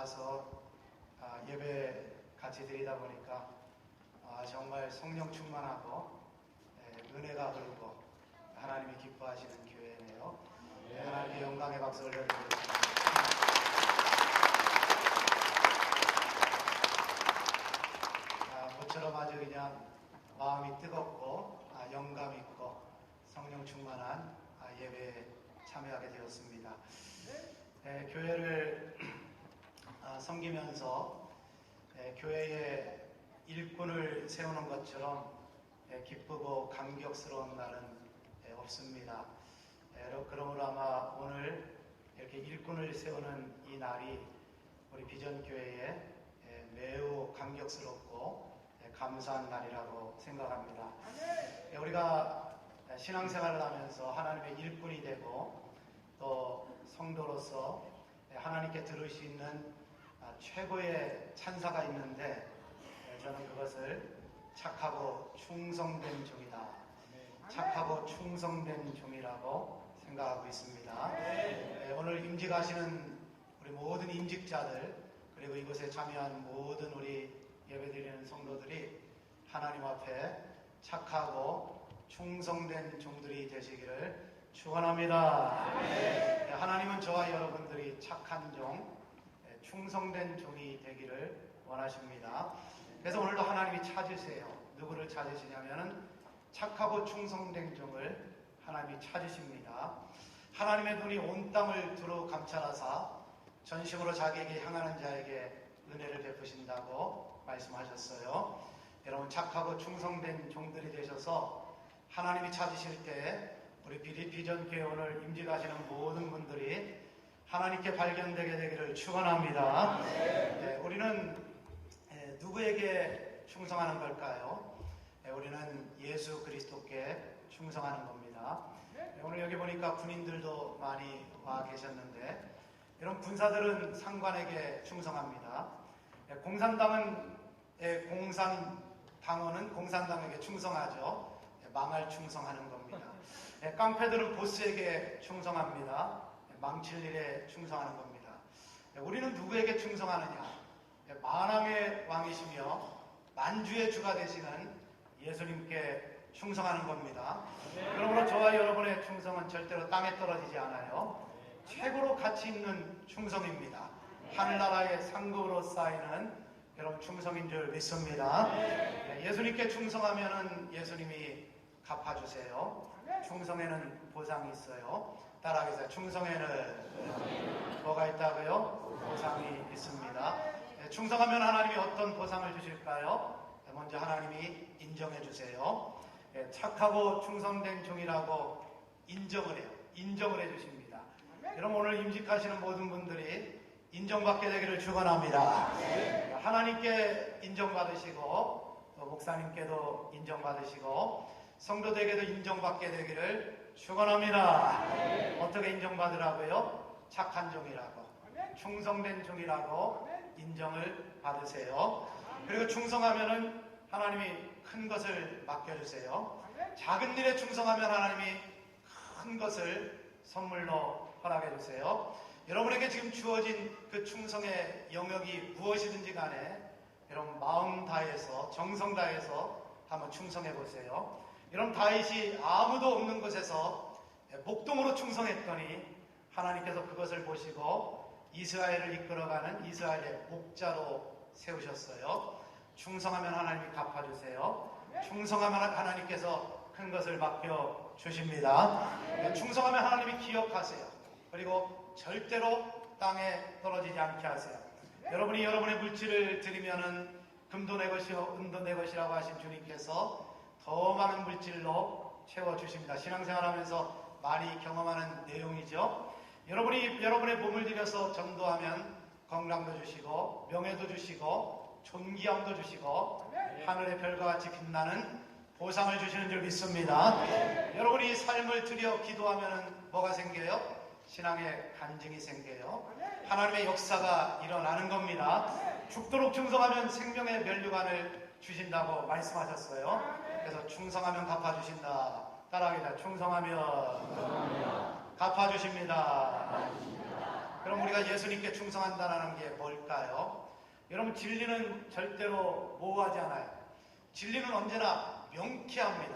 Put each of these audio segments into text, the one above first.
와서 예배 같이 드리다 보니까 정말 성령 충만하고 은혜가 흐르고 하나님이 기뻐하시는 교회네요. 하나님께 영광의 박수 올려드리겠습니다. 모처럼 아주 그냥 마음이 뜨겁고 영감 있고 성령 충만한 예배에 참여하게 되었습니다. 교회를 섬기면서 교회의 일꾼을 세우는 것처럼 기쁘고 감격스러운 날은 없습니다. 그러므로 아마 오늘 이렇게 일꾼을 세우는 이 날이 우리 비전교회에 매우 감격스럽고 감사한 날이라고 생각합니다. 우리가 신앙생활을 하면서 하나님의 일꾼이 되고 또 성도로서 하나님께 들을 수 있는 최고의 찬사가 있는데 저는 그것을 착하고 충성된 종이다. 착하고 충성된 종이라고 생각하고 있습니다. 오늘 임직하시는 우리 모든 임직자들 그리고 이곳에 참여한 모든 우리 예배드리는 성도들이 하나님 앞에 착하고 충성된 종들이 되시기를 축원합니다. 하나님은 저와 여러분들이 착한 종, 충성된 종이 되기를 원하십니다. 그래서 오늘도 하나님이 찾으세요. 누구를 찾으시냐면은 착하고 충성된 종을 하나님이 찾으십니다. 하나님의 눈이 온 땅을 두루 감찰하사 전심으로 자기에게 향하는 자에게 은혜를 베푸신다고 말씀하셨어요. 여러분 착하고 충성된 종들이 되셔서 하나님이 찾으실 때 우리 비전교회 오늘 임직하시는 모든 분들이 하나님께 발견되게 되기를 축원합니다. 우리는 누구에게 충성하는 걸까요? 우리는 예수 그리스도께 충성하는 겁니다. 오늘 여기 보니까 군인들도 많이 와 계셨는데 이런 군사들은 상관에게 충성합니다. 공산당원은 공산당에게 충성하죠. 망할 충성하는 겁니다. 깡패들은 보스에게 충성합니다. 망칠 일에 충성하는 겁니다. 우리는 누구에게 충성하느냐? 만왕의 왕이시며 만주의 주가 되시는 예수님께 충성하는 겁니다. 그러므로 저와 여러분의 충성은 절대로 땅에 떨어지지 않아요. 최고로 가치 있는 충성입니다. 하늘나라의 상급으로 쌓이는 여러분 충성인 줄 믿습니다. 예수님께 충성하면은 예수님이 갚아주세요. 충성에는 보상이 있어요. 따라하겠어요. 충성에는 뭐가 있다고요? 보상이 있습니다. 충성하면 하나님이 어떤 보상을 주실까요? 먼저 하나님이 인정해 주세요. 착하고 충성된 종이라고 인정을 해요. 인정을 해 주십니다. 여러분 오늘 임직하시는 모든 분들이 인정받게 되기를 축원합니다. 하나님께 인정받으시고 또 목사님께도 인정받으시고 성도들에게도 인정받게 되기를 축원합니다. 어떻게 인정받으라고요? 착한 종이라고, 충성된 종이라고 인정을 받으세요. 그리고 충성하면은 하나님이 큰 것을 맡겨주세요. 작은 일에 충성하면 하나님이 큰 것을 선물로 허락해 주세요. 여러분에게 지금 주어진 그 충성의 영역이 무엇이든지 간에 여러분 마음 다해서 정성 다해서 한번 충성해 보세요. 여러분 다윗이 아무도 없는 곳에서 목동으로 충성했더니 하나님께서 그것을 보시고 이스라엘을 이끌어가는 이스라엘의 목자로 세우셨어요. 충성하면 하나님이 갚아주세요. 충성하면 하나님께서 큰 것을 맡겨주십니다. 충성하면 하나님이 기억하세요. 그리고 절대로 땅에 떨어지지 않게 하세요. 여러분이 여러분의 물질을 드리면은 금도 내 것이요 은도 내 것이라고 하신 주님께서 더 많은 물질로 채워주십니다. 신앙생활하면서 많이 경험하는 내용이죠. 여러분이 여러분의 몸을 들여서 전도하면 건강도 주시고 명예도 주시고 존귀함도 주시고 하늘의 별과 같이 빛나는 보상을 주시는 줄 믿습니다. 여러분이 삶을 들여 기도하면 뭐가 생겨요? 신앙의 간증이 생겨요. 하나님의 역사가 일어나는 겁니다. 죽도록 충성하면 생명의 면류관을 주신다고 말씀하셨어요. 그래서 충성하면 갚아주신다. 따라하겠다. 충성하면 갚아주십니다. 그럼 우리가 예수님께 충성한다는 게 뭘까요? 여러분, 진리는 절대로 모호하지 않아요. 진리는 언제나 명쾌합니다.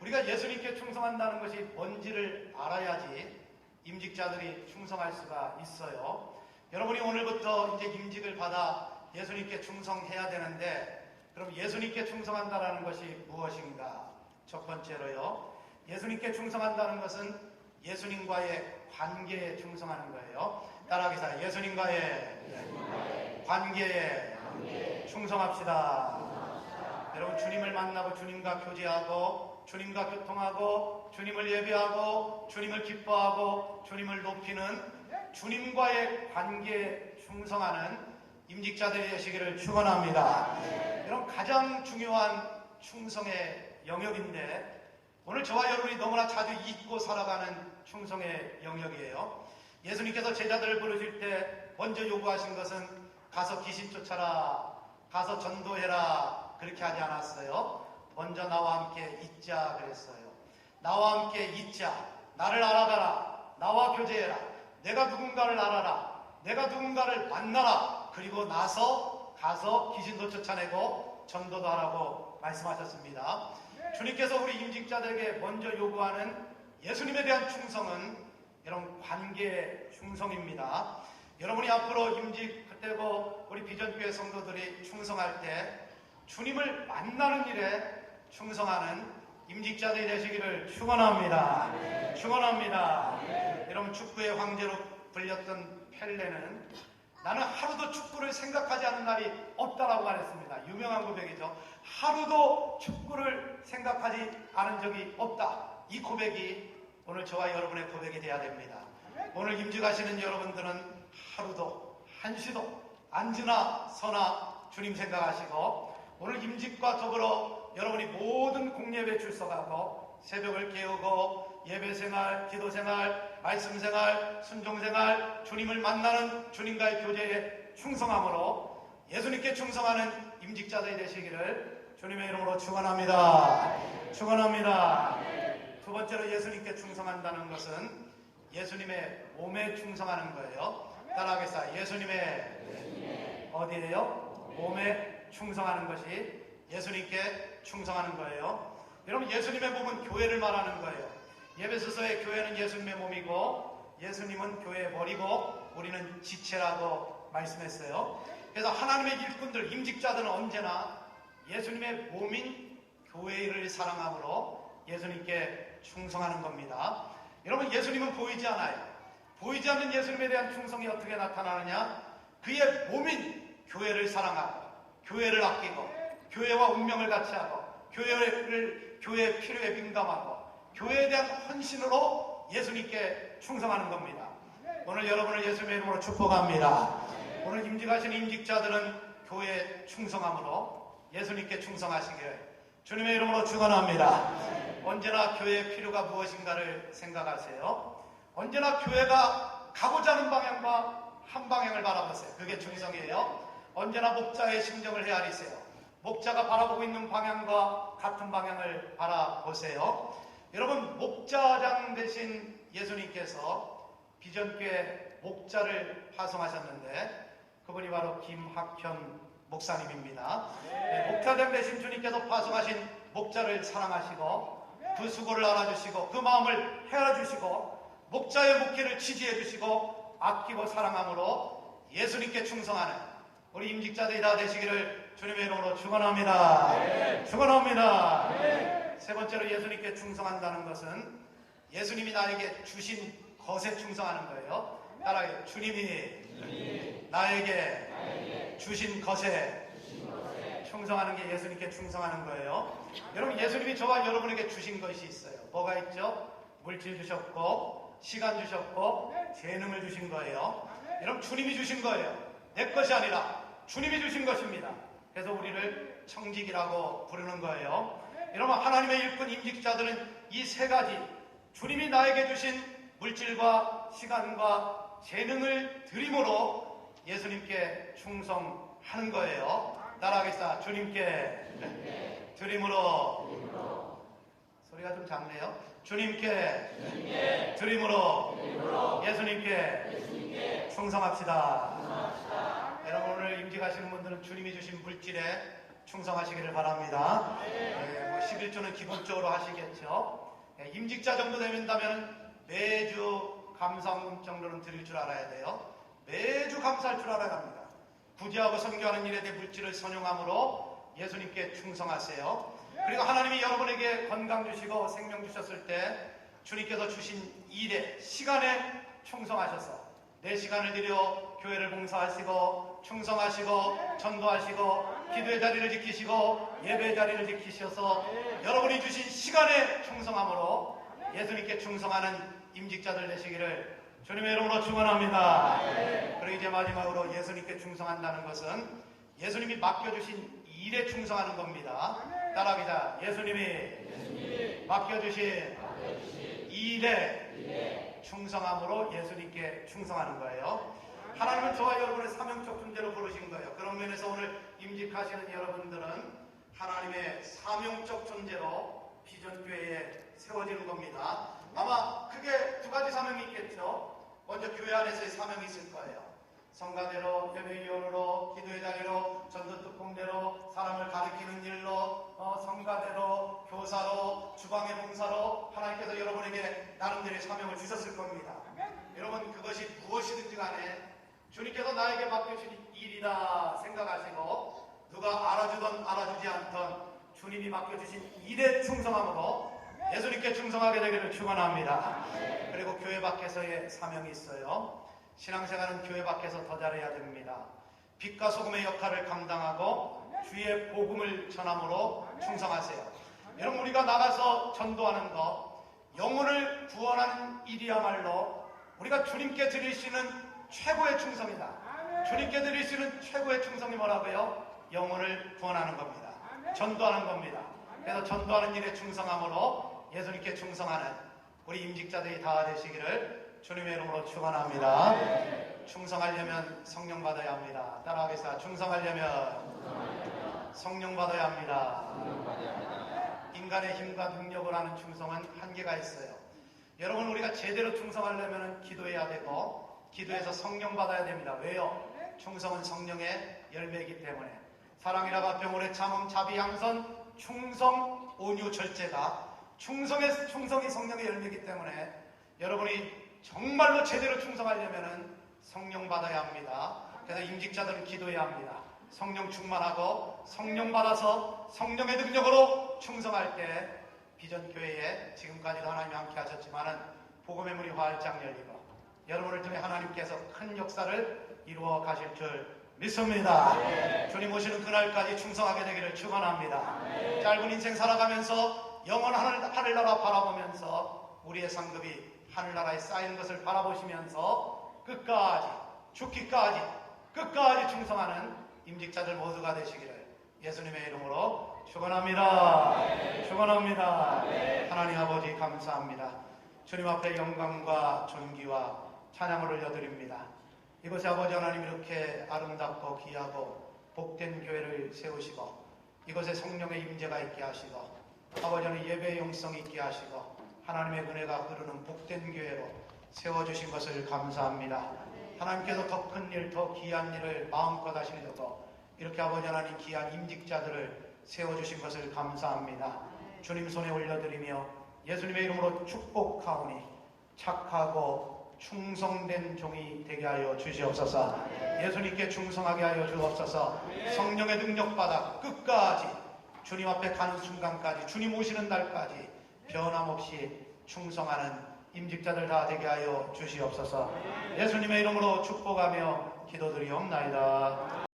우리가 예수님께 충성한다는 것이 뭔지를 알아야지 임직자들이 충성할 수가 있어요. 여러분이 오늘부터 이제 임직을 받아 예수님께 충성해야 되는데, 그럼 예수님께 충성한다는 것이 무엇인가? 첫 번째로요, 예수님께 충성한다는 것은 예수님과의 관계에 충성하는 거예요. 따라하겠습니다. 예수님과의 관계에 충성합시다. 여러분, 주님을 만나고 주님과 교제하고 주님과 교통하고 주님을 예배하고 주님을 기뻐하고 주님을 높이는 주님과의 관계에 충성하는 임직자들이 되시기를 축원합니다. 여러분, 가장 중요한 충성의 영역인데, 오늘 저와 여러분이 너무나 자주 잊고 살아가는 충성의 영역이에요. 예수님께서 제자들을 부르실 때 먼저 요구하신 것은 가서 귀신 쫓아라, 가서 전도해라, 그렇게 하지 않았어요. 먼저 나와 함께 있자 그랬어요. 나와 함께 있자, 나를 알아가라, 나와 교제해라, 내가 누군가를 알아라, 내가 누군가를 만나라, 그리고 나서 가서 귀신도 쫓아내고 전도도 하라고 말씀하셨습니다. 주님께서 우리 임직자들에게 먼저 요구하는 예수님에 대한 충성은 여러분 관계의 충성입니다. 여러분이 앞으로 임직되고 우리 비전교회 성도들이 충성할 때 주님을 만나는 일에 충성하는 임직자들이 되시기를 축원합니다. 축원합니다. 여러분, 축구의 황제로 불렸던 펠레는 나는 하루도 축구를 생각하지 않은 날이 없다라고 말했습니다. 유명한 고백이죠. 하루도 축구를 생각하지 않은 적이 없다. 이 고백이 오늘 저와 여러분의 고백이 돼야 됩니다. 오늘 임직하시는 여러분들은 하루도 한시도 앉으나 서나 주님 생각하시고, 오늘 임직과 더불어 여러분이 모든 공예배에 출석하고 새벽을 깨우고 예배생활, 기도생활, 말씀생활, 순종생활, 주님을 만나는 주님과의 교제에 충성함으로 예수님께 충성하는 임직자들이 되시기를 주님의 이름으로 축원합니다. 축원합니다. 두 번째로 예수님께 충성한다는 것은 예수님의 몸에 충성하는 거예요. 따라하겠습니다. 예수님의 어디에요? 몸에 충성하는 것이 예수님께 충성하는 거예요. 여러분, 예수님의 몸은 교회를 말하는 거예요. 예배소서의 교회는 예수님의 몸이고 예수님은 교회의 머리고 우리는 지체라고 말씀했어요. 그래서 하나님의 일꾼들, 임직자들은 언제나 예수님의 몸인 교회를 사랑함으로 예수님께 충성하는 겁니다. 여러분, 예수님은 보이지 않아요. 보이지 않는 예수님에 대한 충성이 어떻게 나타나느냐? 그의 몸인 교회를 사랑하고 교회를 아끼고 교회와 운명을 같이 하고 교회의 필요에 민감하고 교회에 대한 헌신으로 예수님께 충성하는 겁니다. 오늘 여러분을 예수님의 이름으로 축복합니다. 오늘 임직하신 임직자들은 교회에 충성함으로 예수님께 충성하시기를 주님의 이름으로 축원합니다. 언제나 교회의 필요가 무엇인가를 생각하세요. 언제나 교회가 가고자 하는 방향과 한 방향을 바라보세요. 그게 충성이에요. 언제나 목자의 심정을 헤아리세요. 목자가 바라보고 있는 방향과 같은 방향을 바라보세요. 여러분, 목자장 되신 예수님께서 비전교회 목자를 파송하셨는데 그분이 바로 김학현 목사님입니다. 목자장 되신 주님께서 파송하신 목자를 사랑하시고 그 수고를 알아주시고 그 마음을 헤아려주시고 목자의 목회를 지지해주시고 아끼고 사랑함으로 예수님께 충성하는 우리 임직자들이 다 되시기를 주님의 이름으로 축원합니다. 축원합니다. 세 번째로 예수님께 충성한다는 것은 예수님이 나에게 주신 것에 충성하는 거예요. 따라해. 주님이 나에게 주신 것에 충성하는 게 예수님께 충성하는 거예요. 여러분, 예수님이 저와 여러분에게 주신 것이 있어요. 뭐가 있죠? 물질 주셨고 시간 주셨고 재능을 주신 거예요. 여러분, 주님이 주신 거예요. 내 것이 아니라 주님이 주신 것입니다. 그래서 우리를 청직이라고 부르는 거예요. 여러분, 하나님의 일꾼 임직자들은 이 세 가지 주님이 나에게 주신 물질과 시간과 재능을 드림으로 예수님께 충성하는 거예요. 따라하겠습니다. 주님께 드림으로. 소리가 좀 작네요. 주님께 드림으로 예수님께 충성합시다. 여러분, 오늘 임직하시는 분들은 주님이 주신 물질에 충성하시기를 바랍니다. 11조는 기본적으로 하시겠죠. 임직자 정도 된다면 매주 감사헌금 정도는 드릴 줄 알아야 돼요. 매주 감사할 줄 알아야 합니다. 구제하고 선교하는 일에 대해 물질을 선용함으로 예수님께 충성하세요. 그리고 하나님이 여러분에게 건강 주시고 생명 주셨을 때 주님께서 주신 일에, 시간에 충성하셔서 내 시간을 들여 교회를 봉사하시고 충성하시고 전도하시고 기도의 자리를 지키시고 예배의 자리를 지키셔서 여러분이 주신 시간에 충성함으로 예수님께 충성하는 임직자들 되시기를 주님의 이름으로 축원합니다. 그리고 이제 마지막으로 예수님께 충성한다는 것은 예수님이 맡겨주신 일에 충성하는 겁니다. 따라합니다. 예수님이 맡겨주신 일에 충성함으로 예수님께 충성하는 거예요. 하나님은 저와 여러분의 사명적 존재로 부르신 거예요. 그런 면에서 오늘 임직하시는 여러분들은 하나님의 사명적 존재로 비전교회에 세워지는 겁니다. 아마 크게 두 가지 사명이 있겠죠. 먼저 교회 안에서의 사명이 있을 거예요. 성가대로, 예배위원으로, 기도의 자리로, 전도특공대로, 사람을 가르치는 일로, 성가대로, 교사로, 주방의 봉사로 하나님께서 여러분에게 나름대로의 사명을 주셨을 겁니다. 여러분, 그것이 무엇이든지 간에 주님께서 나에게 맡겨주신 일이다 생각하시고 누가 알아주든 알아주지 않든 주님이 맡겨주신 일에 충성함으로 예수님께 충성하게 되기를 축원합니다. 그리고 교회 밖에서의 사명이 있어요. 신앙생활은 교회 밖에서 더 잘해야 됩니다. 빛과 소금의 역할을 감당하고 주의 복음을 전함으로 충성하세요. 여러분, 우리가 나가서 전도하는 것, 영혼을 구원하는 일이야말로 우리가 주님께 드릴 수 있는 최고의 충성이다. 주님께 드릴 수 있는 최고의 충성이 뭐라고요? 영혼을 구원하는 겁니다. 전도하는 겁니다. 그래서 전도하는 일에 충성함으로 예수님께 충성하는 우리 임직자들이 다 되시기를 주님의 이름으로 축원합니다. 충성하려면 성령 받아야 합니다. 따라하겠습니다. 충성하려면 성령 받아야 합니다. 인간의 힘과 능력을 하는 충성은 한계가 있어요. 여러분, 우리가 제대로 충성하려면 기도해야 되고 기도해서 성령 받아야 됩니다. 왜요? 충성은 성령의 열매이기 때문에. 사랑이라 화평 참음 자비 양선 충성 온유 절제가 충성이 성령의 열매이기 때문에 여러분이 정말로 제대로 충성하려면 성령 받아야 합니다. 그래서 임직자들은 기도해야 합니다. 성령 충만하고 성령 받아서 성령의 능력으로 충성할 때 비전교회에 지금까지도 하나님이 함께 하셨지만은 복음의 문이 활짝 열리고 여러분을 통해 하나님께서 큰 역사를 이루어 가실 줄 믿습니다. 주님 오시는 그날까지 충성하게 되기를 축원합니다. 짧은 인생 살아가면서 영원 하늘나라 바라보면서 우리의 상급이 하늘나라에 쌓이는 것을 바라보시면서 끝까지 죽기까지 끝까지 충성하는 임직자들 모두가 되시기를 예수님의 이름으로 축원합니다. 축원합니다. 하나님 아버지 감사합니다. 주님 앞에 영광과 존귀와 찬양을 올려드립니다. 이곳에 아버지 하나님 이렇게 아름답고 귀하고 복된 교회를 세우시고 이곳에 성령의 임재가 있게 하시고 아버지 하나님 예배의 용성이 있게 하시고 하나님의 은혜가 흐르는 복된 교회로 세워주신 것을 감사합니다. 하나님께서 더 큰 일, 더 귀한 일을 마음껏 하시려고 이렇게 아버지 하나님 귀한 임직자들을 세워주신 것을 감사합니다. 주님 손에 올려드리며 예수님의 이름으로 축복하오니 착하고 충성된 종이 되게 하여 주시옵소서. 예수님께 충성하게 하여 주옵소서. 성령의 능력받아 끝까지 주님 앞에 가는 순간까지 주님 오시는 날까지 변함없이 충성하는 임직자들 다 되게 하여 주시옵소서. 예수님의 이름으로 축복하며 기도드리옵나이다.